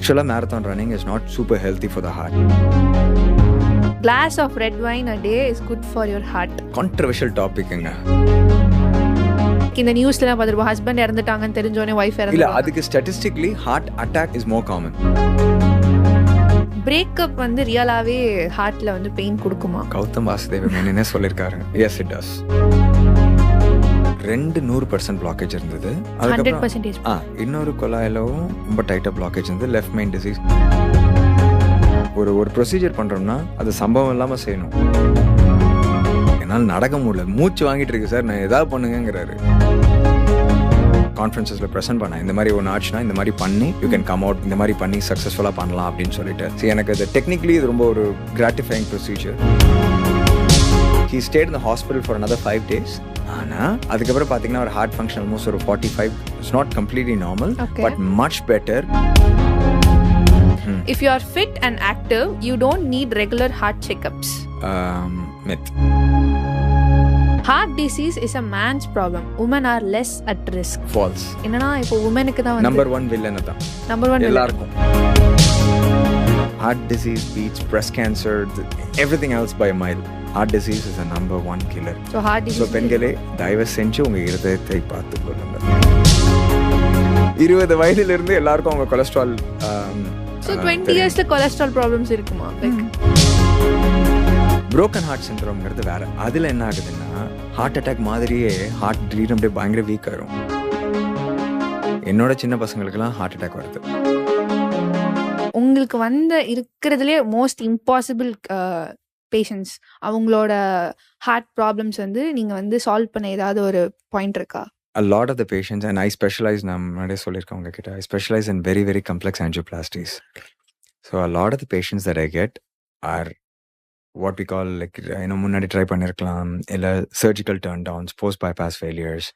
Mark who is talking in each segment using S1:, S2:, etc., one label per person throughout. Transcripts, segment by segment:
S1: ஆக்சுவலாக marathon running is not super healthy for the heart.
S2: Glass of red wine a day is good for your heart.
S1: Controversial டாபிக்ங்க.
S2: இந்த நியூஸ்லாம் பார்த்துருப்போம், husband இறந்துட்டாங்கன்னு தெரிஞ்சோடனே wife
S1: இல்லை,
S2: இறந்து.
S1: அதுக்கு statistically heart attack is more common.
S2: Breakup வந்து ரியலாகவே ஹார்ட்டில் வந்து பெயின் கொடுக்குமா?
S1: கௌதம் வாசுதேவ மேனனே சொல்லியிருக்காரு. S it does. 200% பிளாக்கேஜ் இருந்தது.
S2: 100%.
S1: இன்னொரு குழாயிலும் ரொம்ப டைட்டாக பிளாக்கேஜ் இருந்தது. Left main disease. ஒரு ப்ரொசீஜர் பண்ணுறோம்னா அது சம்பவம் இல்லாமல் செய்யணும். என்னால் நடக்க முடியல, மூச்சு வாங்கிட்டு இருக்கு சார், நான் எதாவது பண்ணுங்கிறாரு. கான்ஃபரன்சஸில் ப்ரெசென்ட் பண்ணேன், இந்த மாதிரி ஒன்று ஆச்சுன்னா இந்த மாதிரி பண்ணி யூ கேன் கம் அவுட், இந்த மாதிரி பண்ணி சக்ஸஸ்ஃபுல்லாக பண்ணலாம் அப்படின்னு சொல்லிட்டு. சரி, எனக்கு அது டெக்னிக்கலி இது ரொம்ப ஒரு gratifying procedure. He stayed in the hospital for another 5 days. ஆனால் அதுக்கப்புறம் பார்த்தீங்கன்னா ஒரு ஹார்ட் ஃபங்க்ஷன் ஆல்மோஸ்ட் ஒரு 45. It's not completely normal, but much better.
S2: If you are fit and active, you don't need regular heart checkups.
S1: Myth.
S2: Heart disease is a man's problem. Women are less at risk.
S1: False.
S2: என்னன்னா இப்போ womenக்கு தான் வந்து
S1: number 1 villain தான்.
S2: Number 1
S1: எல்லாருக்கும். Heart disease beats breast cancer, everything else by a mile. Heart disease is the number 1 killer.
S2: So heart disease.
S1: So பெண்களே தயவு செஞ்சு உங்க இருதயத்தை பார்த்து கொள்ளுங்க. 20 வயதிலிருந்து எல்லாருக்கும் அவங்க கொலஸ்ட்ரால்.
S2: So 20 yearsல cholesterol problems இருக்குமா?
S1: புரோக்கன் ஹார்ட் சிண்ட்ரோம்ங்கிறது வேற. அதுல என்ன ஆகுதுன்னா ஹார்ட் அட்டாக் மாதிரியே ஹார்ட் ட்ரீட் அப்படியே பயங்கர வீக் ஆயிரும். என்னோட சின்ன பசங்களுக்குலாம் ஹார்ட் அட்டாக் வருது.
S2: உங்களுக்கு வந்து இருக்கிறதுலே மோஸ்ட் இம்பாசிபிள் பேஷண்ட்ஸ், அவங்களோட ஹார்ட் ப்ராப்ளம்ஸ் வந்து நீங்க வந்து சால்வ் பண்ண ஏதாவது ஒரு பாயிண்ட் இருக்கா?
S1: A lot of the patients, and I specialize, நான் முன்னாடியே சொல்லியிருக்கேன் உங்ககிட்ட, I specialize in very very complex angioplasties. So a lot of the patients that I get are what we call like முன்னாடி try பண்ணியிருக்கலாம், இல்லை surgical turn downs, post bypass failures.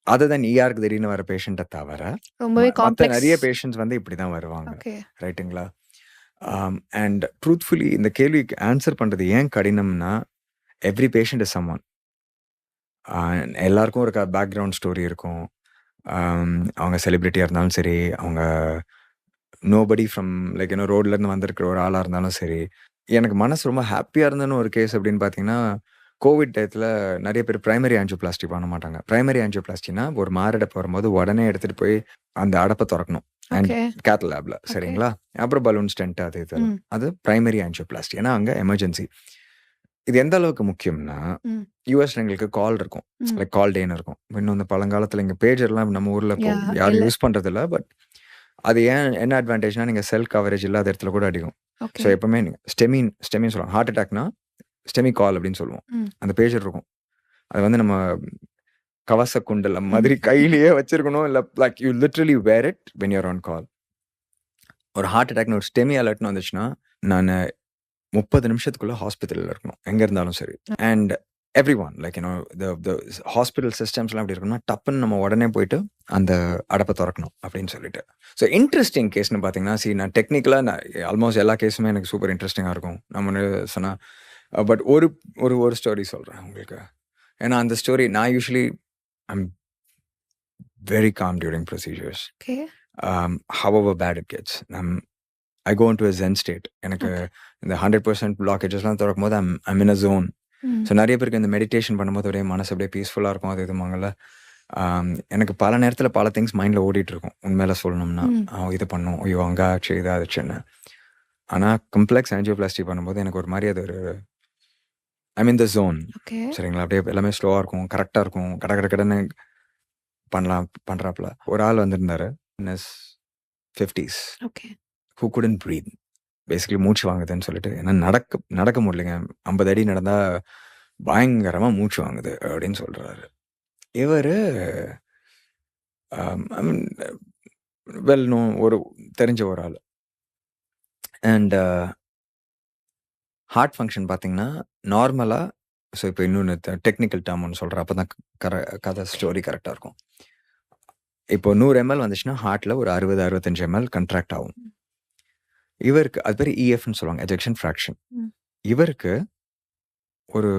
S1: Other then ERக்கு திடீர்னு வர பேஷண்ட்டை தவிர
S2: ரொம்பவே காம்ப்ளெக்ஸ்
S1: நிறைய பேஷண்ட்ஸ் வந்து இப்படி தான் வருவாங்க. ரைட்டுங்களா? அண்ட் ட்ரூத்ஃபுல்லி இந்த கேள்விக்கு ஆன்சர் பண்ணுறது ஏன் கடினம்னா, எவ்ரி பேஷண்ட் இஸ் சம்ஒன். எல்லாருக்கும் ஒரு பேக்ரவுண்ட் ஸ்டோரி இருக்கும். அவங்க செலிப்ரிட்டியாக இருந்தாலும் சரி, அவங்க நோபடி ஃப்ரம் லைக் ரோட்லேருந்து வந்திருக்கிற ஒரு ஆளாக இருந்தாலும் சரி. எனக்கு மனசு ரொம்ப ஹாப்பியாக இருந்ததுன்னு ஒரு கேஸ் அப்படின்னு பார்த்தீங்கன்னா, கோவிட் டயத்தில் நிறைய பேர் பிரைமரி ஆஞ்சியோபிளாஸ்டி பண்ண மாட்டாங்க. பிரைமரி ஆஞ்சியோபிளாஸ்டினா ஒரு மாரடைப்பு வரும்போது உடனே எடுத்துகிட்டு போய் அந்த அடப்பை திறக்கணும் அண்ட் கேத் லேப்ல, சரிங்களா? அப்புறம் பலூன் ஸ்டென்ட் அது இது, அது பிரைமரி ஆஞ்சியோபிளாஸ்டி. ஏன்னா அங்கே எமர்ஜென்சி. இது எந்த அளவுக்கு முக்கியம்னா, யூஎஸ்ல எங்களுக்கு கால் இருக்கும், லைக் கால் டேன்னு இருக்கும். இன்னும் இந்த பழங்காலத்தில் இங்கே பேஜர்லாம் நம்ம ஊரில் யாரும் யூஸ் பண்ணுறது இல்லை. பட் அது என்ன அட்வான்டேஜ்னா, நீங்கள் செல் கவரேஜ் இல்லாத இடத்துல கூட அடிக்கும். ஸோ எப்பவுமே நீங்கள் ஸ்டெமின்னு சொல்லுவாங்க. ஹார்ட் அட்டாக்னா ஸ்டெமி கால் அப்படின்னு சொல்லுவோம். அந்த பேஜர் இருக்கும். அது வந்து நம்ம கவச குண்டல் மாதிரி கையிலேயே வச்சிருக்கணும். இல்லை like you literally wear it when you're on call. ஒரு ஹார்ட் அட்டாக்னு ஒரு ஸ்டெமி அலர்ட்னு வந்துச்சுன்னா, நான் 30 நிமிஷத்துக்குள்ள ஹாஸ்பிட்டலில் இருக்கணும், எங்கே இருந்தாலும் சரி. And every one like the hospital சிஸ்டம்ஸ்லாம் எப்படி இருக்கணும்னா, டப்புன்னு நம்ம உடனே போயிட்டு அந்த அடப்பை திறக்கணும் அப்படின்னு சொல்லிட்டு. ஸோ இன்ட்ரெஸ்டிங் கேஸ்னு பார்த்தீங்கன்னா, நான் டெக்னிக்கலாக நான் ஆல்மோஸ்ட் எல்லா கேஸுமே எனக்கு சூப்பர் இன்ட்ரெஸ்டிங்காக இருக்கும். நம்ம சொன்னால் பட் ஒரு ஸ்டோரி சொல்கிறேன் உங்களுக்கு. ஏன்னா அந்த ஸ்டோரி நான் usually I'm very com during procedures. however bad it gets, I go into a zen state. எனக்கு இந்த 100% பிளாக்கேஜஸ்லாம் திறக்கும் போது I'm in a zone. So நிறைய பேருக்கு இந்த மெடிடேஷன் பண்ணும்போது ஒரே மனசு அப்படியே பீஸ்ஃபுல்லாக இருக்கும். அது இதுமாங்கல்ல, எனக்கு பல நேரத்தில் பல திங்ஸ் மைண்டில் ஓடிட்டு இருக்கும். உண்மையில சொல்லணும்னா, இது பண்ணும், ஐயோ அங்கே ஆச்சு இது ஆச்சுன்னு. ஆனால் கம்ப்ளெக்ஸ் ஆஞ்சியோபிளாஸ்டி பண்ணும்போது எனக்கு ஒரு மாதிரி அது ஒரு ஐ மீன் த ஜோன், சரிங்களா? அப்படியே எல்லாமே ஸ்லோவாக இருக்கும், கரெக்டாக இருக்கும், கடன்னு பண்ணுறாப்புல. ஒரு ஆள் வந்திருந்தாரு, is 50s, who couldn't breathe. Basically மூச்சு வாங்குதுன்னு சொல்லிட்டு, ஏன்னா நடக்க முடியலைங்க, 50 அடி நடந்தால் பயங்கரமாக மூச்சு வாங்குது அப்படின்னு சொல்கிறாரு. இவர் ஐ மீன் வெல் நோ, ஒரு தெரிஞ்ச ஒரு ஆள். அண்ட் ஹார்ட் ஃபங்க்ஷன் பார்த்தீங்கன்னா நார்மலாக, ஸோ இப்போ இன்னொன்று டெக்னிக்கல் டேர்ம் ஒன்று சொல்கிறேன், அப்போ தான் கதை ஸ்டோரி கரெக்டாக இருக்கும். இப்போ 100 ml வந்துச்சுன்னா ஹார்ட்டில் ஒரு 60-65 ml கண்ட்ராக்ட் ஆகும். இவருக்கு அது பேர் EFன்னு சொல்லுவாங்க, எஜெக்ஷன் ஃப்ராக்ஷன். இவருக்கு ஒரு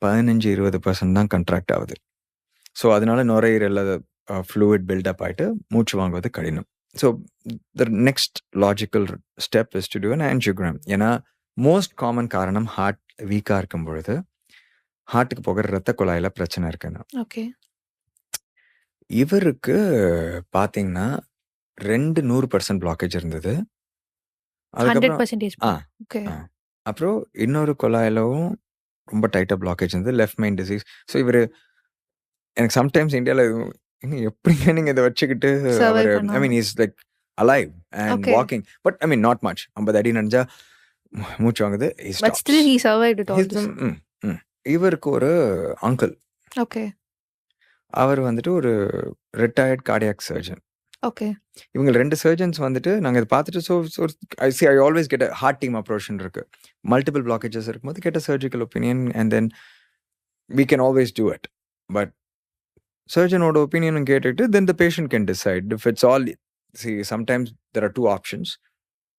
S1: 15-20% தான் கண்ட்ராக்ட் ஆகுது. ஸோ அதனால நுரையீரலில் ஃப்ளூயிட் பில்டப் ஆகிட்டு மூச்சு வாங்குவது கடினம். So the next logical step is to do an angiogram. ஏன்னா மோஸ்ட் காமன் காரணம் ஹார்ட் வீக்காக இருக்கும் பொழுது ஹார்ட்டுக்கு போகிற ரத்த குழாயில் பிரச்சனை இருக்குன்னு.
S2: ஓகே.
S1: இவருக்கு பார்த்தீங்கன்னா 100% பிளாக்கேஜ் இருந்தது. அதுக்கப்புறம்
S2: 100% ஓகே.
S1: அப்புறம் இன்னொரு குழாயிலும் ரொம்ப டைட்டாக பிளாக்கேஜ் இருந்தது, லெஃப்ட் மைன் டிசீஸ். ஸோ இவர் எனக்கு சம்டைம்ஸ் இந்தியாவில் எப்படிங்க நீங்கள் இதை வச்சுக்கிட்டு அவர் I mean is like alive and walking, but I mean not much. 50 அடி நடிஞ்சா மூச்சு வாங்குது. இவருக்கு ஒரு அங்கிள்,
S2: ஓகே,
S1: அவர் வந்துட்டு ஒரு ரிட்டையர்ட் கார்டியாக் சர்ஜன்.
S2: ஓகே.
S1: இவங்க 2 சர்ஜன்ஸ் வந்துட்டு நாங்கள் இதை பார்த்துட்டு I always get heart team approach இருக்கு. மல்டிபிள் பிளாக்கேஜஸ் இருக்கும்போது get a surgical opinion and then we can always do it. But surgeon-oda opinion கேட்டுட்டு then the patient can decide. If it's all, see, sometimes there are 2 options.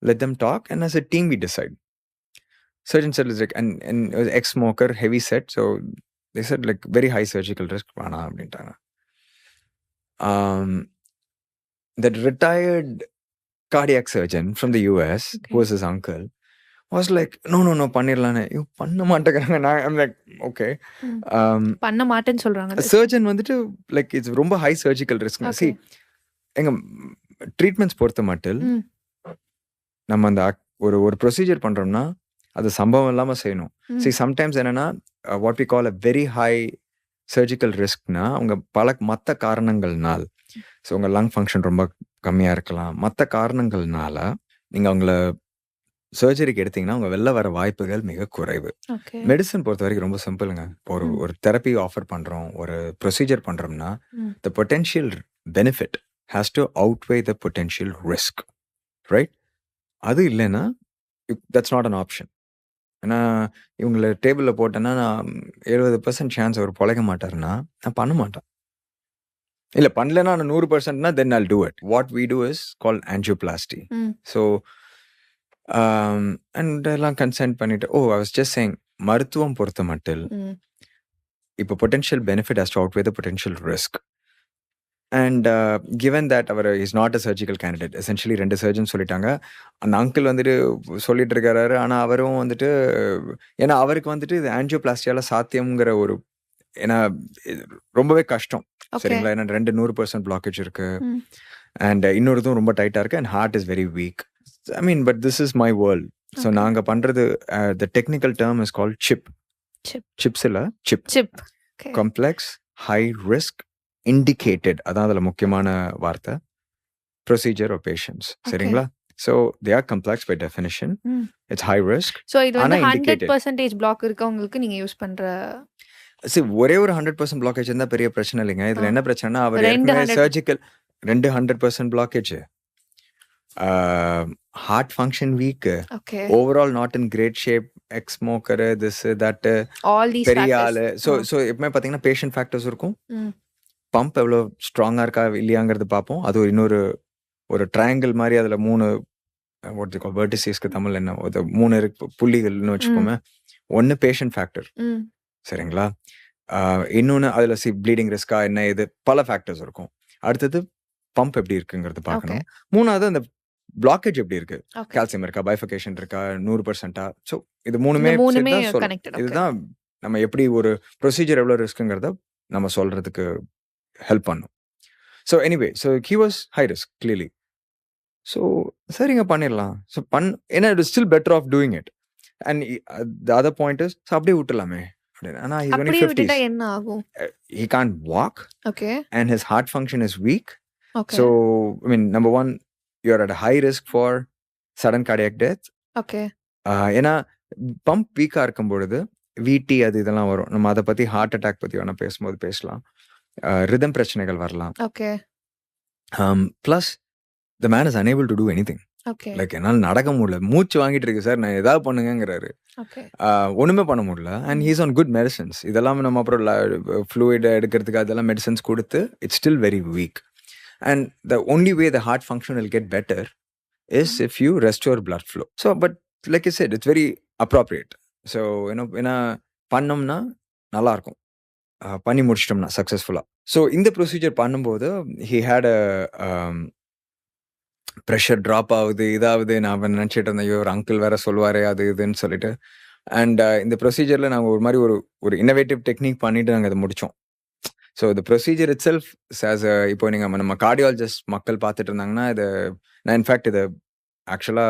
S1: Let them talk and as a team we decide. Surgeon said like, and it was ex-smoker, heavy set, so they said like very high surgical risk வேணாம் அப்படின்ட்டாங்க. That retired cardiac surgeon from the US, who was his uncle, was like, no பண்ணிரலானே. பண்ண மாட்டேங்கிறாங்க. I'm like, okay.
S2: பண்ண மாட்டேன்னு சொல்றாங்க.
S1: Surgeon வந்துட்டு like it's ரொம்ப high surgical risk. see, எங்க ட்ரீட்மெண்ட்ஸ் பொறுத்த மட்டும் நம்ம அந்த ஒரு ப்ரொசீஜர் பண்றோம்னா அது சம்பவம் இல்லாம செய்யணும். see, sometimes என்னன்னா what we call a very high surgical riskனா அவங்க பல மற்ற காரணங்கள்னால், ஸோ உங்க லங் ஃபங்க்ஷன் ரொம்ப கம்மியா இருக்கலாம், மற்ற காரணங்கள்னால நீங்க அவங்கள சர்ஜரிக்கு எடுத்தீங்கன்னா அவங்க வெளில வர வாய்ப்புகள் மிக குறைவு. மெடிசன் பொறுத்த வரைக்கும் ரொம்ப சிம்பிளுங்க. ஒரு தெரப்பி ஆஃபர் பண்றோம், ஒரு ப்ரொசீஜர் பண்றோம்னா the potential benefit has to outweigh the potential risk, right? அது இல்லைன்னா தட்ஸ் நாட் அன் ஆப்ஷன். ஏன்னா இவங்களை டேபிளில் போட்டேன்னா நான் 70% சான்ஸ் அவர் பொழைக்க மாட்டாருன்னா நான் பண்ண மாட்டேன். இல்லை பண்ணலன்னா நான் 100%னா தென் I'll do it. What we do is called angioplasty. So and எல்லாம் கன்சென்ட் பண்ணிட்டு ஐ வாஸ் ஜஸ்ட் சேயிங், மருத்துவம் பொறுத்த மட்டும் இப்போ potential benefit has to outweigh the potential risk. And given that அவர் is not a surgical candidate, essentially 2 surgeon சொல்லிட்டாங்க. அந்த uncle வந்துட்டு சொல்லிட்டு இருக்காரு, ஆனால் அவரும் வந்துட்டு ஏன்னா அவருக்கு வந்துட்டு இது ஆஞ்சியோபிளாஸ்டியால சாத்தியம்ங்கிற ஒரு, ஏன்னா ரொம்பவே கஷ்டம் சரிங்களா. ஏன்னா 100% பிளாக்கேஜ் இருக்கு அண்ட் இன்னொருதும் ரொம்ப டைட்டா இருக்கு and heart is very weak. I mean, but this is my world. So நாங்க பண்றது the technical term is called CHIP. CHIPS இல்ல, CHIP. Complex high risk indicated, அதான் அதுல முக்கியமான வார்த்தை, procedure or patients. சரிங்களா? So they are complex by definition. It's high risk.
S2: So இது வந்து 100% block இருக்கவங்களுக்கு நீங்க யூஸ் பண்ற,
S1: ஒரே ஒரு 100% blockage இருந்தா பெரிய பிரச்சனை இல்லைங்க. இதுல என்ன பிரச்சனைனா அவர் surgical 200% blockage, heart function weak, overall not in great shape, ex-smoker, this that,
S2: all these factors.
S1: so எப்பவுமே பாத்தீங்கன்னா patient factors இருக்கும், பம்ப் எவ்வளோ ஸ்ட்ராங்கா இருக்கா இல்லையாங்கிறது பார்ப்போம். அது ஒரு ட்ரையாங்கிள் மாதிரி, அதுல 3 வெர்டிசஸ்க்கு தமிழ் என்ன 3 புள்ளிகள்னு வச்சுக்கோமே. ஒன்னு பேஷண்ட் ஃபேக்டர், சரிங்களா? இன்னொன்னு அதுல ப்ளீடிங் ரிஸ்கா என்ன, இது பல ஃபேக்டர்ஸ் இருக்கும். அடுத்தது பம்ப் எப்படி இருக்குங்கிறது பார்க்கணும். 3வது அந்த பிளாக்கேஜ் எப்படி இருக்கு, கால்சியம் இருக்கா, பைஃபகேஷன் இருக்கா, 100%. ஸோ இது மூணுமே இதுதான் நம்ம எப்படி ஒரு ப்ரொசீஜர் எவ்வளோ ரிஸ்க்குங்கிறத நம்ம சொல்றதுக்கு ஹெல்ப் பண்ணும். So anyway, so he was high risk clearly. So சரிங்க பண்ணிடலாம். ஸோ ஏன்னா it is still better off doing it. And the other point is அப்படியே விட்டுலாமே அப்படின்னு. ஆனால் ஹி ஒன்லி 50s,
S2: என்ன ஆகும்,
S1: he can't walk, and his heart function is weak. So I mean, number one, you're at a high risk for sudden cardiac death. ஏன்னா pump வீக்கா இருக்கும் பொழுது VT அது இதெல்லாம் வரும். நம்ம அதை பத்தி ஹார்ட் அட்டாக் பத்தி வேணா பேசும்போது பேசலாம். ரிதம் பிரச்சனைகள் வரலாம். Plus the man is unable to do anything. Like என்னால் நடக்க முடியல, மூச்சு வாங்கிட்டு இருக்கு சார், நான் ஏதாவது பண்ணுங்கிறாரு, ஒண்ணுமே பண்ண முடியல. And he's on good medicines. இதெல்லாம் நம்ம அப்புறம் ஃப்ளூயிட் எடுக்கிறதுக்கு அதெல்லாம் மெடிசன்ஸ் கொடுத்து it's still very weak. And the only way the heart function will get better is if you restore blood flow. So, but like I said, it's very appropriate. So, ஏன்னா பண்ணோம்னா நல்லா இருக்கும், பண்ணி முடிச்சிட்டோம்னா சக்ஸஸ்ஃபுல்லாக. So இந்த procedure பண்ணும்போது he had a pressure drop ஆகுது, இதாகுது. நான் நினச்சிட்டு இருந்தேன், ஐயோ! ஒரு அங்கிள் வேற சொல்லுவாரே அது இதுன்னு சொல்லிட்டு. அண்ட் இந்த ப்ரொசீஜர்ல நாங்க ஒரு மாரி ஒரு இன்னோவேட்டிவ் டெக்னிக் பண்ணிட்டு நாங்க அத முடிச்சோம். So the procedure itself as இப்போ நீங்க நம்ம கார்டியாலஜிஸ்ட் மக்கள் பார்த்துட்டு இருந்தாங்கன்னா, நான் இன்ஃபாக்ட் இத ஆக்சுவலா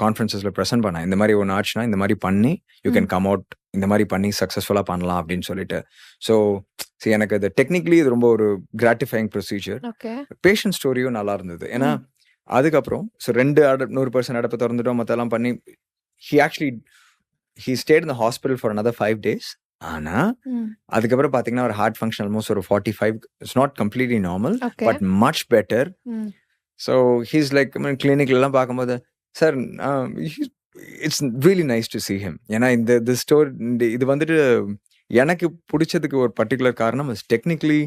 S1: கான்ஃபரன்சஸ்ல பிரசன்ட் பண்ணேன். இந்த மாரி ஒண்ணு ஆச்சுன்னா, இந்த மாரி பண்ணி யூ கேன் கம் அவுட், இந்த மாரி பண்ணி சக்சஸ்ஃபுல்லா பண்ணலாம் அப்படின்னு சொல்லிட்டு. ஸோ எனக்கு அது டெக்னிக்கலி இது ரொம்ப ஒரு கிராட்டிஃபையிங் ப்ரொசீஜர்.
S2: ஓகே.
S1: பேஷண்ட் ஸ்டோரியும் நல்லா இருந்தது. ஏன்னா அதுக்கப்புறம் 100% அடப்பு திறந்துட்டோம், மத்தெல்லாம் பண்ணி he stayed in the hospital for another 5 days. ஆனா அதுக்கப்புறம் பாத்தீங்கன்னா ஒரு ஹார்ட் ஃபங்க்ஷன் ஆல்மோஸ்ட் ஒரு 45. It's not completely normal, but much better. So he's like கிளினிக்ல எல்லாம் பார்க்கும்போது, sir it's really nice to see him. ஏன்னா இந்த ஸ்டோரி இது வந்துட்டு எனக்கு பிடிச்சதுக்கு ஒரு பர்டிகுலர் காரணம் technically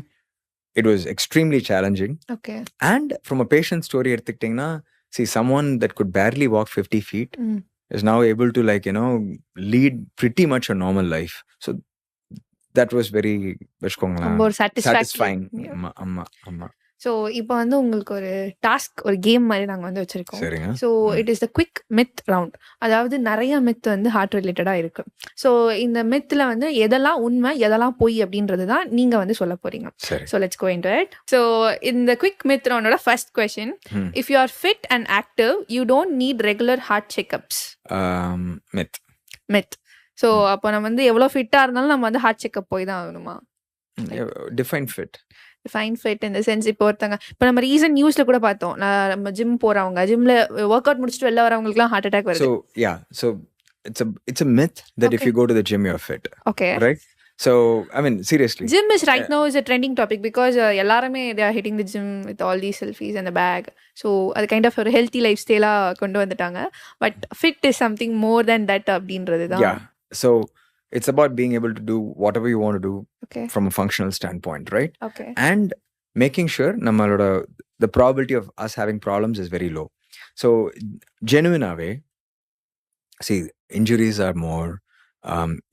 S1: it was extremely challenging.
S2: Okay.
S1: And from a patient story எடுத்துக்கிட்டீங்கன்னா, see someone that could barely walk 50 feet is now able to lead pretty much a normal life. So that was very satisfying. ஆமா.
S2: So இப்போ வந்து உங்களுக்கு ஒரு task, ஒரு game மாதிரி நாங்கள் வந்து வச்சுருக்கோம்.
S1: சரிங்க.
S2: So it is the quick myth round. அதாவது நிறைய மித் வந்து ஹார்ட் ரிலேட்டடாக இருக்கு. ஸோ இந்த மித்தில் வந்து எதெல்லாம் உண்மை எதெல்லாம் பொய் அப்படின்றது தான் நீங்கள் வந்து சொல்ல போறீங்க. So let's go into it. So இந்த குவிக் மித் ரவுண்டோட first question, if you are fit and active you don't need regular heart checkups. Myth. So அப்போ நம்ம வந்து எவ்வளோ ஃபிட்டாக இருந்தாலும் நம்ம வந்து ஹார்ட் செக்அப் போய் தான் ஆகணுமா?
S1: டிஃபைன் ஃபிட் இந்த சென்ஸ். இப்போ நம்ம ரீசன்ட் நியூஸ்ல கூட பார்த்தோம், நம்ம ஜிம் போறவங்க, ஜிம்ல ஒர்க் அவுட் முடிச்சுட்டு வெளில வரவங்களுக்குலாம் ஹார்ட் அட்டாக் வருது. So it's a myth that if you go to the gym you're fit.
S2: Okay.
S1: Right? So I mean seriously,
S2: gym is right now is a trending topic because எல்லாருமே they are hitting the gym with all these selfies and the bag. So அது kind of ஒரு healthy lifestyle கொண்டு வந்துட்டாங்க. But fit is something more than that அப்படின்றது தான்.
S1: Yeah. So it's about being able to do whatever you want to do from a functional standpoint, right?
S2: Okay.
S1: And making sure the probability of us having problems is very low. So genuine away, see, injuries are more.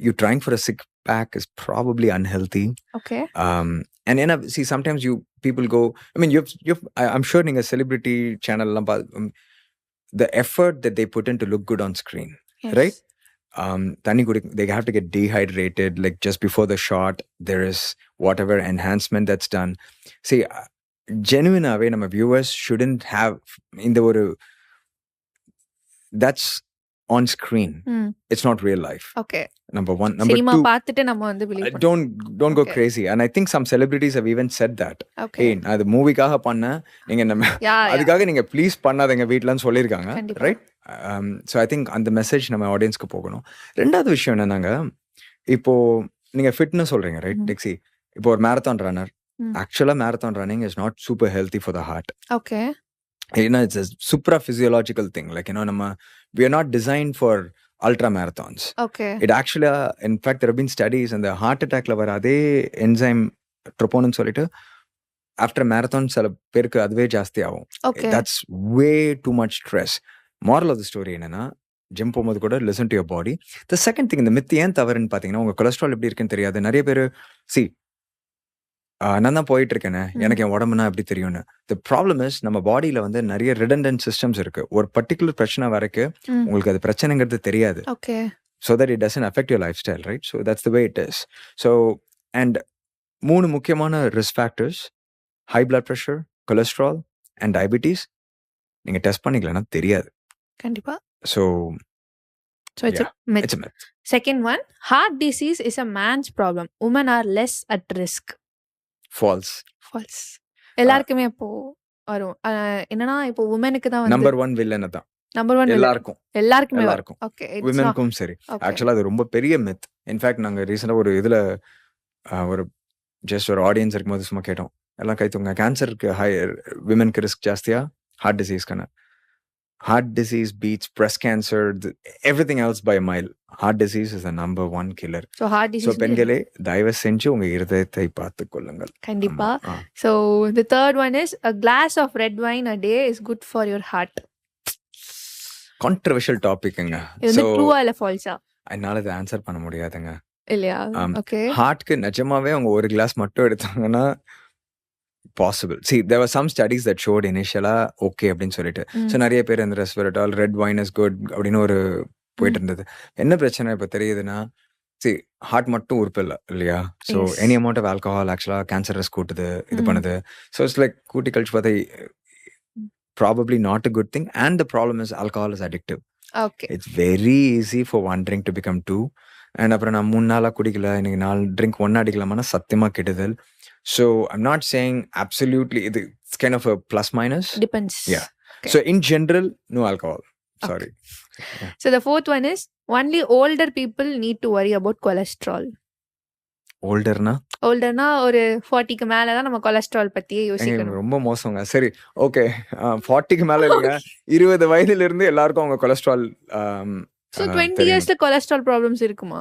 S1: You trying for a six pack is probably unhealthy.
S2: Okay.
S1: And see, sometimes people go, I mean, I'm sure in a celebrity channel, the effort that they put in to look good on screen,
S2: yes.
S1: right? They have to get dehydrated like just before the shot. There is whatever enhancement that's done. See, genuine away nama viewers shouldn't have in the that's on screen. It's not real life.
S2: Okay.
S1: Number one. Number
S2: cinema
S1: two,
S2: paathitte nama vandu believe
S1: don't go crazy. And I think some celebrities have even said that.
S2: Okay.
S1: Hey, na adu movie kaga panna neenga nama adukkaga neenga please pannadinga veetla nu sollirukanga, right? So I think அந்த message நம்ம ஆடியன்ஸ்க்கு போகணும். ரெண்டாவது விஷயம் என்னன்னாங்க, இப்போ நீங்க fitness சொல்றீங்க, right? டெக்ஸி, இப்போ ஒரு marathon runner, actually marathon running is not super healthy for the heart.
S2: Okay.
S1: ஏன்னா it's a supra physiological thing, like we are not designed for ultra marathons.
S2: Okay.
S1: It actually in fact there have been studies and the heart attack la வர அதே enzyme troponin சொல்லிட்டு after marathon சில பேருக்கு அதுவே ஜாஸ்தி ஆகும். That's way too much stress. Moral of the story என்னன்னா, gym போகும்போது கூட listen to your body. The second thing, இந்த மித் ஏன் தவறுன்னு பார்த்தீங்கன்னா, உங்க கொலஸ்ட்ரால் எப்படி இருக்குன்னு தெரியாது. நிறைய பேர் நான் தான் போயிட்டு இருக்கேனே, எனக்கு என் உடம்புனா எப்படி தெரியும்னு. த ப்ராப்ளம் இஸ், நம்ம பாடியில வந்து நிறைய ரிடண்டன்ட் சிஸ்டம்ஸ் இருக்கு. ஒரு பர்டிகுலர் பிரச்சனை வரைக்கும் உங்களுக்கு அது பிரச்சனைங்கிறது தெரியாது. So that it doesn't affect your life style, right? So that's the way it is. So and 3 முக்கியமான risk factors, high blood pressure, cholesterol and diabetes. நீங்க டெஸ்ட் பண்ணிக்கலன்னா தெரியாது.
S2: கண்டிப்பா.
S1: So
S2: it's a myth. Second one, heart disease is a man's problem. Women are less at risk.
S1: False.
S2: எல்லாருக்குமே அப்போ வரும். என்னன்னா இப்போ womenக்கு தான் வந்து
S1: நம்பர் 1 வில்லன் தான்.
S2: நம்பர் 1 எல்லாருக்குமே வரும். ஓகே.
S1: womenக்கும் சரி. ஆக்சுவலா அது ரொம்ப பெரிய மித். இன்ஃபேக்ட் நாங்க ரீசெண்டா ஒரு இதுல ஒரு ஜஸ்ட் ஒரு ஆடியன்ஸ் இருக்கும்போது சும்மா கேட்டோம், எல்லாம் கை தூங்க, கேன்சருக்கு விமென்க்கு ரிஸ்க் ஜாஸ்தியா heart டிசீஸ்க்கான? Heart disease beats breast cancer, everything else by a mile. Heart disease is the number 1 killer.
S2: So heart disease.
S1: So பெண்களே தயவு செஞ்சு உங்க இருதயத்தை பார்த்துக் கொள்ளுங்கள்.
S2: கண்டிப்பா. So the third one is, a glass of red wine a day is good for your heart.
S1: Controversial topicங்க.
S2: இது true இல்ல false?
S1: என்னால இதை ஆன்சர் பண்ண முடியாதுங்க.
S2: இல்லையா? ஓகே.
S1: ஹார்ட்க்கு நிஜமாவே அவங்க ஒரு கிளாஸ் மட்டும் எடுத்தாங்கன்னா possible. See, there were some studies that showed initially okay அப்படின்னு சொல்லிட்டு. ஸோ நிறைய பேர் இந்த ரெஸ்வெரட்டால் ரெட் வைன் இஸ் குட் அப்படின்னு ஒரு போயிட்டு இருந்தது. என்ன பிரச்சனை இப்போ தெரியுதுன்னா, ஹார்ட் மட்டும் உறுப்பு இல்லை இல்லையா? So any amount of alcohol ஆக்சுவலாக கேன்சர் ரிஸ்க் கூட்டுது, இது பண்ணுது. ஸோ இட்ஸ் லைக் கூட்டி கழிச்சு பார்த்தா probably not a good thing. And the problem is alcohol is addictive. It's very easy for one drink to become two. அண்ட் அப்புறம் நான் 3 நாளாக குடிக்கல, இன்னைக்கு 4 ட்ரிங்க் ஒன்றா அடிக்கலாமான்னா சத்தியமாக கெடுதல். So I'm not saying absolutely, it's kind of a plus minus.
S2: Depends.
S1: Yeah. Okay. So in general, no alcohol. Sorry.
S2: Okay. Yeah. So the fourth one is only older people need to worry about cholesterol.
S1: Olderனா
S2: ஒரு 40க்கு மேல தான் நம்ம cholesterol பத்தியே யோசிக்கணும்.
S1: ரொம்ப மோசங்க. சரி, okay, 40க்கு மேல இல்லைங்க, 20 வயதுல இருந்து எல்லாருக்கும் அவங்க கொலஸ்ட்ரால்.
S2: So 20 yearsல கொலஸ்ட்ரால் ப்ராப்ளம்ஸ் இருக்குமா?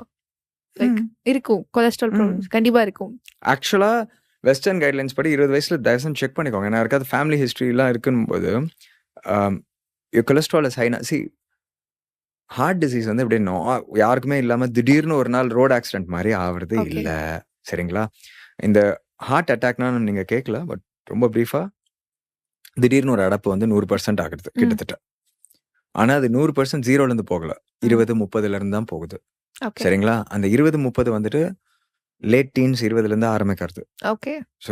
S2: லைக் இருக்கும், கொலஸ்ட்ரால் ப்ராப்ளம்ஸ் கண்டிப்பா இருக்கும்.
S1: ஆக்சுவலா வெஸ்டர்ன் கைட்லைன்ஸ் படி 20 வயசுல தயவுசெய்து செக் பண்ணிக்கோங்க. ஏன்னா யாருக்காவது ஃபேமிலி ஹிஸ்ட்ரிலாம் இருக்கும்போது கொலஸ்ட்ரால் இஸ் ஹைனா. ஹார்ட் டிசீஸ் வந்து எப்படின்னா யாருக்குமே இல்லாம திடீர்னு ஒரு நாள் ரோட் ஆக்சிடென்ட் மாதிரி ஆகுறது இல்ல. சரிங்களா? இந்த ஹார்ட் அட்டாக்னா நீங்க கேட்கல, பட் ரொம்ப பிரீஃபா திடீர்னு ஒரு அடப்பு வந்து 100% ஆகுது கிட்டத்தட்ட. ஆனா அது 100% 0ல இருந்து போகல, 20-30ல இருந்து தான் போகுது. சரிங்களா? அந்த 20-30 வந்துட்டு லேட் டீன்ஸ் 20ல இருந்து ஆரம்பிக்கிறது.
S2: ஓகே.
S1: ஸோ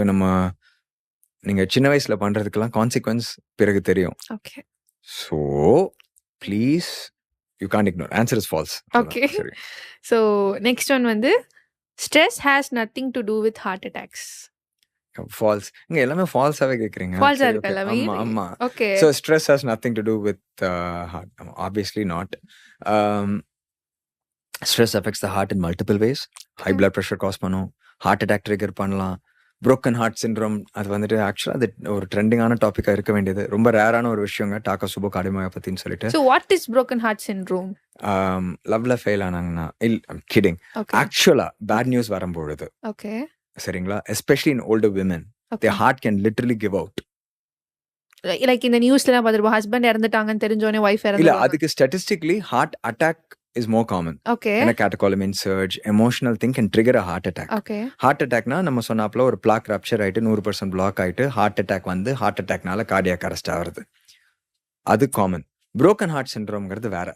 S1: நீங்க சின்ன வயசுல பண்றதுக்கெல்லாம் கான்சிக்வன்ஸ் பிறகு தெரியும்.
S2: Okay.
S1: So please you can't ignore. Answer is false.
S2: Okay. So next one வந்து stress has nothing to do with heart attacks.
S1: False. இங்க எல்லாமே ஃபால்ஸாவே கேக்குறீங்க.
S2: ஃபால்ஸா இருக்கு எல்லாமே.
S1: ஆமா.
S2: Okay.
S1: So stress has nothing to do with heart. Obviously not. Stress affects the heart in multiple ways. High blood pressure cause பண்ணும், heart attack trigger பண்ணலாம். broken heart syndrome அது வந்துட்டு ஆக்சுவலாக அது ஒரு ட்ரெண்டிங்கான டாப்பிக்காக இருக்க வேண்டியது. ரொம்ப ரேரான ஒரு விஷயங்க டாக்கா சுபோ கார்டியோமயோபதின்னு சொல்லிட்டு.
S2: So what is broken heart syndrome?
S1: லவ்ல ஃபெயில் ஆனாங்கன்னா கிடிங். ஆக்சுவலா பேட் நியூஸ் வரும்பொழுது,
S2: ஓகே,
S1: சரிங்களா, especially in older women, their heart can literally give out.
S2: Like இந்த நியூஸ்ல பார்த்துருப்போம், ஹஸ்பண்ட் இறந்துட்டாங்கன்னு தெரிஞ்சோனே வைஃப் இறந்து.
S1: இல்ல, அதுக்கு statistically heart attack is more common.
S2: Okay.
S1: In a catecholamine surge, emotional thing can trigger a heart attack.
S2: Okay.
S1: Heart attack na நம்ம சொன்னாப்ல ஒரு plaque rupture ஆயிட்டு 100% block ஆயிட்டு heart attack வந்து heart attackனால cardiac arrest ஆகுது. அது காமன். broken heart syndromeங்கிறது வேற.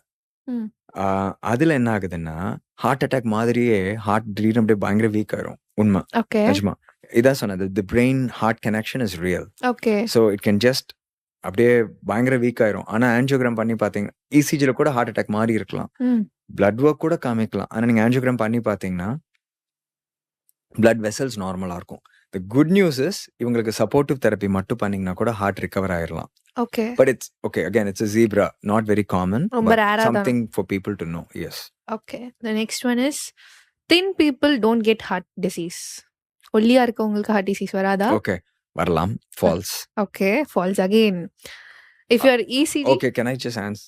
S1: அதுல என்ன ஆகுதுன்னா ஹார்ட் அட்டாக் மாதிரியே ஹார்ட் திடீர்னு அப்படியே பயங்கர வீக் ஆயிரும். உண்மை, நிஜமா. இதான் சொன்னது, the brain heart connection is real.
S2: Okay.
S1: So it can just அப்படியே பயங்கர வீக் ஆயிரும். ஆனா ஆன்ஜியோகிராம் பண்ணி பாத்தீங்க, இசிஜில கூட ஹார்ட் அட்டாக் மாதிரி இருக்கலாம், பிளட் ஒர்க் கூட காமிக்கலாம். ஆனா நீங்க ஆன்ஜியோகிராம் பண்ணி பாத்தீங்கன்னா பிளட் வெசல்ஸ் நார்மலா இருக்கும். தி குட் நியூஸ் இஸ் இவங்களுக்கு சப்போர்ட்டிவ் தெரப்பி மட்டும் பண்ணீங்கன்னா கூட ஹார்ட் ரிகவர் ஆயிரலாம்.
S2: Okay,
S1: but it's okay, again it's a zebra, not very common,
S2: ரொம்ப
S1: but
S2: ரேரா தான்.
S1: something for people to know. Yes.
S2: Okay, the next one is thin people don't get heart disease. ஒல்லியா இருக்கவங்களுக்கு heart disease வராதா?
S1: Okay, வரலாம். False.
S2: Okay, false again. If you are ECG.
S1: Okay, can I just answer?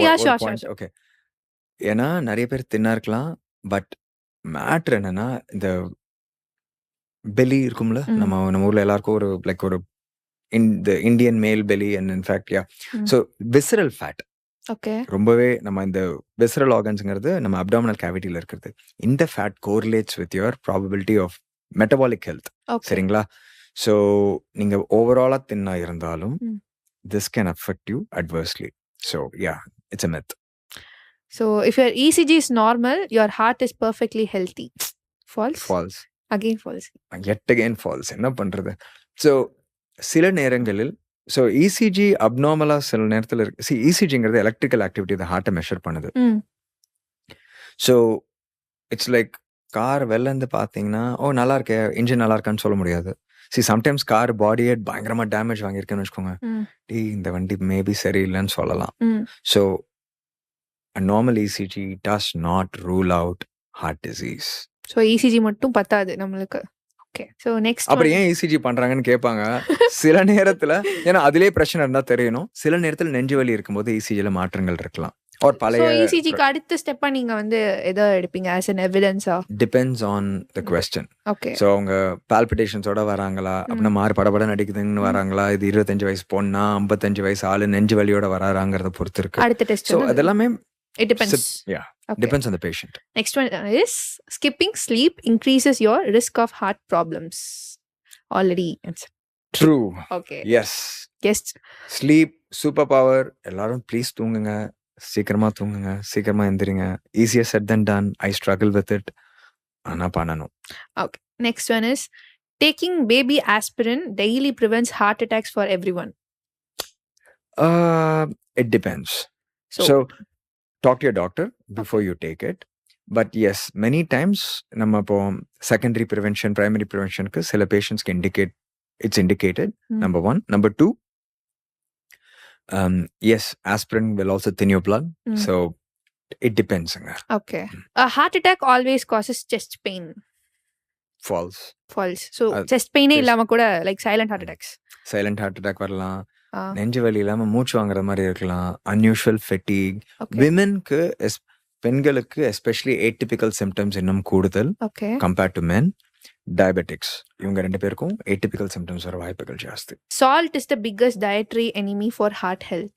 S2: Yeah, sure.
S1: Okay. ஏன்னா நிறைய பேர் தின்னா இருக்கலாம், but matter என்னன்னா இந்த பெலி இருக்கும்ல, நம்ம ஊர்ல எல்லாருக்கும் ஒரு லைக் ஒரு Indian male belly, and in fact so visceral fat.
S2: Okay,
S1: ரொம்பவே நம்ம இந்த விசரல் ஆர்கன்ஸ்ங்கிறது நம்ம அப்டாமினல் கேவிட்டியில இருக்கிறது. இந்த fat correlates with your probability of metabolic health. சரிங்களா? ஸோ நீங்க ஓவராலா தின்னா இருந்தாலும் this can affect you adversely. So yeah, it's a myth.
S2: So if your ECG is normal, your heart is perfectly healthy. False?
S1: False.
S2: Again false.
S1: Yet again false. என்ன பண்றது? So சில நேரங்களில் so ECG அப்நார்மலா சில நேரத்தில் இருக்கு. C, இசிஜிங்கிறது electrical activity இந்த ஹார்ட்டை measure பண்ணுது. ஸோ இட்ஸ் லைக் கார் வெளில இருந்து பார்த்தீங்கன்னா, ஓ நல்லா இருக்கே, இன்ஜின் நல்லா இருக்கான்னு சொல்ல முடியாது. சி, சம்டைம்ஸ் கார் பாடியே பயங்கரமா டேமேஜ் வாங்கியிருக்கேன்னு வச்சுக்கோங்க, இந்த வண்டி மேபி சரியில்லைன்னு சொல்லலாம். So normal ECG does not rule out heart disease.
S2: So ECG மட்டும் பத்தாது நம்மளுக்கு. ஓகே, ஸோ நெக்ஸ்ட்
S1: அப்புறம் ஏன் இசிஜி பண்றாங்கன்னு கேட்பாங்க சில நேரத்துல. ஏன்னா அதுலயே பிரச்சனை இருந்தா தெரியணும். சில நேரத்துல நெஞ்சு வலி இருக்கும்போது இசிஜில மாற்றங்கள் இருக்கலாம். ஒரு பழைய
S2: இசிஜிக்கு அடுத்த ஸ்டெப்பா நீங்க வந்து எதை எடுப்பீங்க as an evidence?
S1: Depends on the question.
S2: Okay.
S1: So அவங்க பால்பிட்டேஷன்ஸோட வராங்களா, அப்படின்னா மாறு படபட நடிக்குதுன்னு வராங்களா, இது 25 வயசு பொண்ணா 55 வயசு ஆளு நெஞ்சு வலியோட வராங்கிறத பொறுத்து இருக்கு.
S2: அடுத்த டெஸ்ட்.
S1: So அதெல்லாமே
S2: it depends.
S1: Yeah, okay. Depends on the patient.
S2: Next one is skipping sleep increases your risk of heart problems. Already answered.
S1: True.
S2: Okay.
S1: Yes.
S2: Guessed.
S1: Sleep super power. எல்லாரும் ப்ளீஸ் தூங்குங்க. சீக்கிரமா தூங்குங்க. சீக்கிரமா எந்திரிங்க. Easier said than done. I struggle with it. ஆனா பண்ணணும்.
S2: Okay. Next one is taking baby aspirin daily prevents heart attacks for everyone.
S1: It depends. So talk to your doctor before you take it. But yes, many times நம்ம இப்போ secondary prevention, primary preventionக்கு சில patientsக்கு it's indicated. Number 1. Number 2, yes, aspirin will also thin your blood. So it depends.
S2: Okay. A heart attack always causes chest pain.
S1: False.
S2: So chest pain இல்லாம கூட like silent heart attacks.
S1: Silent heart attack வரலாம். நெஞ்சு வலி இல்லாம மூச்சு வாங்குற மாதிரி இருக்கலாம். unusual fatigue. womenக்கு பெண்களுக்கு especially atypical symptoms இன்னும் கூடுதல் compared to men. diabetics இவங்க ரெண்டு பேருக்கும் atypical symptoms வர வாய்ப்புகள் ஜாஸ்தி.
S2: Salt is the biggest dietary enemy for heart health.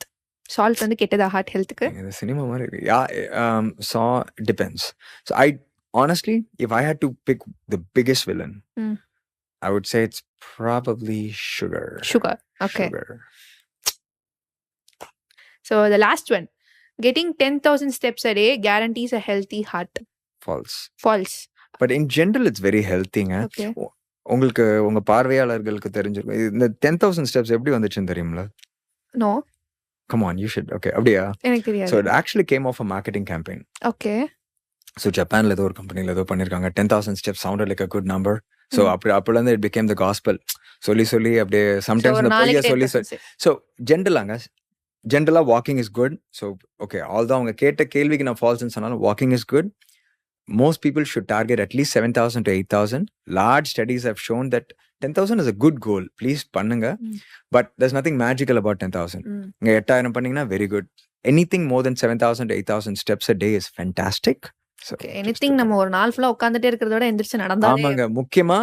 S2: Salt வந்து கெட்டதா heart healthக்கு?
S1: இது சினிமா மாதிரி இருக்கு. So depends. So I honestly, if I had to pick the biggest villain, I would say it's probably sugar. Okay. Sugar. So
S2: the last one, getting 10,000 steps a day guarantees a healthy heart. False. But
S1: in general it's very healthy.
S2: Okay.
S1: உங்களுக்கு உங்க பார்வையாளர்களுக்கு தெரிஞ்சிருக்கும். இந்த 10,000 steps எப்படி வந்துச்சுன்னு தெரியும்ல?
S2: No.
S1: Come on, you should. Okay, அப்படியா?
S2: எனக்கு தெரியாது.
S1: So it actually came off a marketing campaign.
S2: Okay.
S1: So ஜப்பான்ல ஏதோ ஒரு கம்பெனில ஏதோ பண்ணிருக்காங்க. 10,000 steps sounded like a good number. So அப்போல it became the gospel. சொல்லி அப்படியே sometimes இந்த பொய்ய சொல்லி so ஜென்ரலா walking is good. So okay, although அவங்க கேட்ட கேள்விக்கு நான் ஃபால்ஸ்ன்னு சொன்னாலும் walking is good. Most people should target at least 7,000 to 8,000. Large studies have shown that 10,000 is a good goal. Please பண்ணுங்க. But there's nothing magical about 10,000. இங்க 8,000 பண்ணீங்கன்னா very good. Anything more then 7,000 to 8,000 steps a day is fantastic.
S2: Anything நம்ம ஒரு நாள் ஃபுல்லா உட்கார்ந்துட்டே இருக்கிறதோட எந்திரிச்சு நடந்தா.
S1: ஆமாங்க, முக்கியமா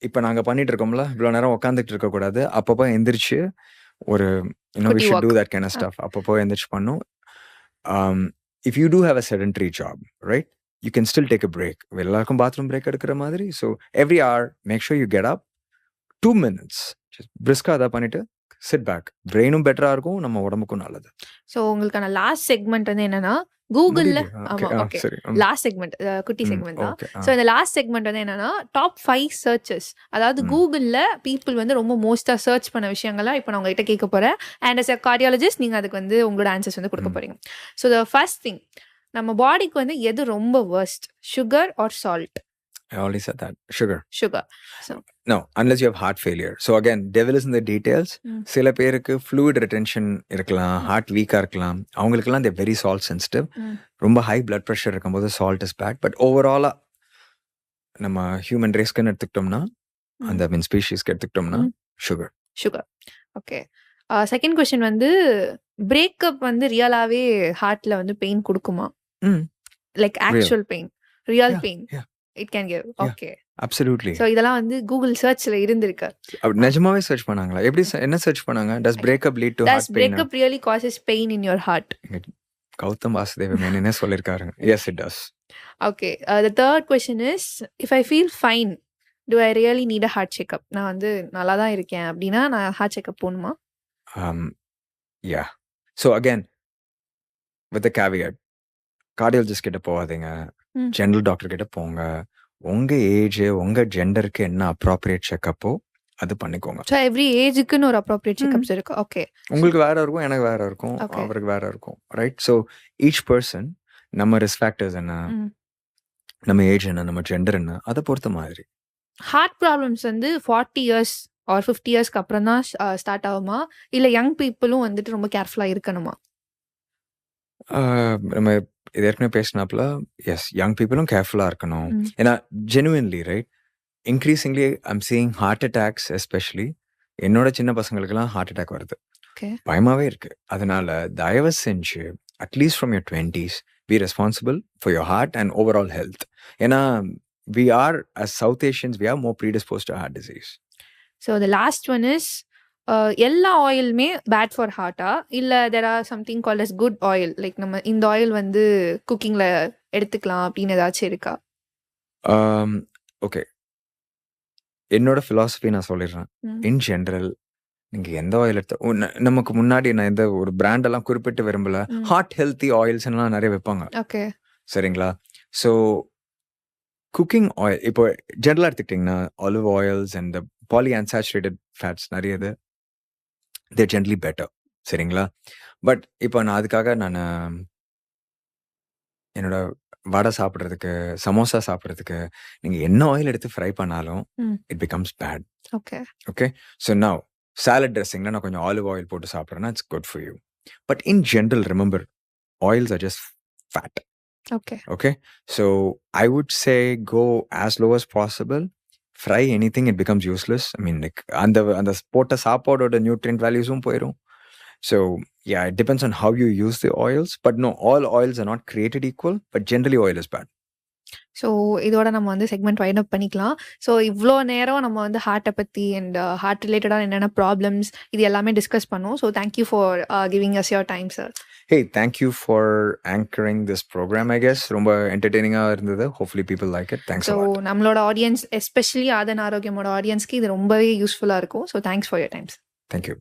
S1: இப்ப நாங்க பண்ணிட்டு இருக்கோம்ல, இவ்வளவு நேரம் உட்காந்துட்டு இருக்க கூடாது. அப்பப்போ எந்திரிச்சு ஒரு we should do that kind of stuff. அப்பப்போ எந்திரிச்சு பண்ணும். If you do have a sedentary job, right, you can still take a break. எல்லாருக்கும் பாத்ரூம் பிரேக் எடுக்கிற மாதிரி. So every hour make sure you get up 2 minutes, just brisk அதை பண்ணிட்டு sit back. பிரெயினும் பெட்டரா இருக்கும், நம்ம உடம்புக்கும் நல்லது.
S2: ஸோ உங்களுக்கான லாஸ்ட் செக்மெண்ட் வந்து என்னன்னா கூகுள்ல லாஸ்ட் செக்மெண்ட் குட்டி செக்மெண்ட் தான். ஸோ இந்த லாஸ்ட் செக்மெண்ட் வந்து என்னன்னா டாப் 5 சர்ச்சஸ், அதாவது கூகுள்ல பீப்புள் வந்து ரொம்ப மோஸ்டா சர்ச் பண்ண விஷயங்களா இப்போ நான் உங்ககிட்ட கேட்க போறேன். அண்ட் அஸ் அ கார்டியாலஜிஸ்ட் நீங்க அதுக்கு வந்து உங்களோட ஆன்சர்ஸ் வந்து கொடுக்க போறீங்க. ஸோ த ஃபர்ஸ்ட் திங், நம்ம பாடிக்கு வந்து எது ரொம்ப worst, sugar R salt?
S1: I already said that. Sugar.
S2: So
S1: no, unless you have heart failure. So again, devil is in the details. சில பேருக்கு fluid retention இருக்கலாம், heart weak இருக்கலாம். அவங்களுக்கெல்லாம் they very salt sensitive. ரொம்ப high blood pressure இருக்கும்போது salt is bad. But overall நம்ம human race-க்கு எடுத்துக்கிட்டோம்னா, அந்த மீன் ஸ்பீஷீஸ்க்கு எடுத்துக்கிட்டோம்னா sugar.
S2: Okay. செகண்ட் क्वेश्चन வந்து பிரேக்கப் வந்து ரியலாவே ஹார்ட்ல வந்து பெயின் கொடுக்குமா? Like actual pain, real pain it can give. Okay,
S1: absolutely.
S2: So இதெல்லாம் வந்து கூகுள் சர்ச்ல இருந்திருக்கு.
S1: நிஜமாவே சர்ச் பண்ணாங்களா? எப்படி என்ன சர்ச் பண்ணாங்க? does breakup lead to heart pain?
S2: Does breakup really causes pain in your heart?
S1: Gautham Vasudeva மேனனே சொல்லிருக்காரு. Yes, it does.
S2: Okay, the third question is, if I feel fine, do I really need a heart checkup? நான் வந்து நல்லா தான் இருக்கேன் அப்படினா நான் heart checkup போணுமா?
S1: Yeah. So again, with the caveat, cardiologist கிட்ட போகாதீங்க, ஜெனரல் டாக்டர் கிட்ட போங்க. உங்க ஏஜ், உங்க ஜெண்டருக்கு என்ன அப்ராப்ரியேட் செக்கப்போ அது பண்ணிக்கோங்க.
S2: So every ஏஜ்க்குன்னு ஒரு அப்ராப்ரியேட் செக்கப்ஸ் இருக்கு. ஓகே,
S1: உங்களுக்கு வேற இருக்கும், எனக்கு வேற இருக்கும், அவருக்கு வேற இருக்கும், ரைட்? ஸோ ஈச் பர்சன், நம்ம ரிஸ்க் ஃபேக்டர்ஸ் என்ன, நம்ம ஏஜ் என்ன, நம்ம ஜெண்டர் என்ன, அதை பொறுத்த மாதிரி.
S2: ஹார்ட் ப்ராப்ளம்ஸ் வந்து 40 years ஆர் 50 yearsக்கு அப்புறம் தான் ஸ்டார்ட் ஆகுமா, இல்ல யங் பீப்புளும் வந்துட்டு ரொம்ப கேர்ஃபுல்லா இருக்கணுமா?
S1: நம்ம இது ஏற்கனவே பேசினாப்புல, எஸ், யங் பீப்புளும் கேர்ஃபுல்லாக இருக்கணும். ஏன்னா genuinely right, increasingly I'm seeing heart attacks, especially என்னோட சின்ன பசங்களுக்குலாம் ஹார்ட் அட்டாக் வருது. பயமாவே இருக்கு. அதனால தயவு செஞ்சு at least from your 20s be responsible for your heart and overall health. ஏன்னா we are, as South Asians, we are more predisposed to heart disease.
S2: So the last one is, எல்லா ஆயிலுமே bad for ஹார்ட்டா, இல்ல there are something called as good oil, like நம்ம இந்த oil வந்து குக்கிங்ல எடுத்துக்கலாம் அப்படின்னு ஏதாச்சும் இருக்கா?
S1: ஓகே, என்னோட ஃபிலாசபி நான் சொல்லிடுறேன்.
S2: ம்.
S1: இன் ஜெனரல் நீங்க எந்த ஆயில் நமக்கு முன்னாடி நான் எந்த ஒரு பிராண்ட் எல்லாம் குறிப்பிட்டு விரும்பல.
S2: ம்.
S1: ஹார்ட் ஹெல்த்தி ஆயில்ஸ்லாம் நெறைய விப்பாங்க.
S2: ஓகே.
S1: சரிங்களா? ஸோ குக்கிங் ஆயில் இப்போ ஜெனரலா எடுத்துக்கிட்டீங்கன்னா, olive oils and the poly unsaturated fats நெறையது தேர் ஜெனரலி பெட்டர். சரிங்களா? பட் இப்போ நான் அதுக்காக என்னோட வடை சாப்பிடுறதுக்கு, சமோசா சாப்பிடுறதுக்கு நீங்க என்ன ஆயில் எடுத்து ஃப்ரை பண்ணாலும்
S2: ம்.
S1: It becomes bad.
S2: Okay.
S1: Okay. So now salad ட்ரெஸ்ஸிங்ல நான் கொஞ்சம் ஆலிவ் ஆயில் போட்டு சாப்பிடுறேன்னா it's good for you. But in general remember oils are just fat.
S2: Okay.
S1: Okay. So I would say go as low as possible. Fry anything, it becomes useless. I mean, like, அந்த போட்ட சாப்பாடோட nutrient வேல்யூஸும் போயிடும். So yeah, it depends on how you use the oils. But no, all oils are not created equal. But generally, oil is bad.
S2: So இதோட நம்ம வந்து segment wind up பண்ணிக்கலாம். So இவ்வளோ நேரம் நம்ம வந்து ஹார்ட்டை பற்றி அண்ட் ஹார்ட் ரிலேட்டடாக என்னென்ன ப்ராப்ளம்ஸ் இது எல்லாமே டிஸ்கஸ் பண்ணோம். So thank you for giving us your time sir.
S1: Hey, thank you for anchoring this program, I guess. ரொம்ப entertaining-ஆ இருந்தது. Hopefully people like it. Thanks
S2: so
S1: a lot.
S2: நம்மளோட ஆடியன்ஸ் எஸ்பெஷலி ஆதன் ஆரோக்கியமோட ஆடியன்ஸ்க்கு இது ரொம்பவே யூஸ்ஃபுல்லாக இருக்கும். So thanks for your times.
S1: Thank you.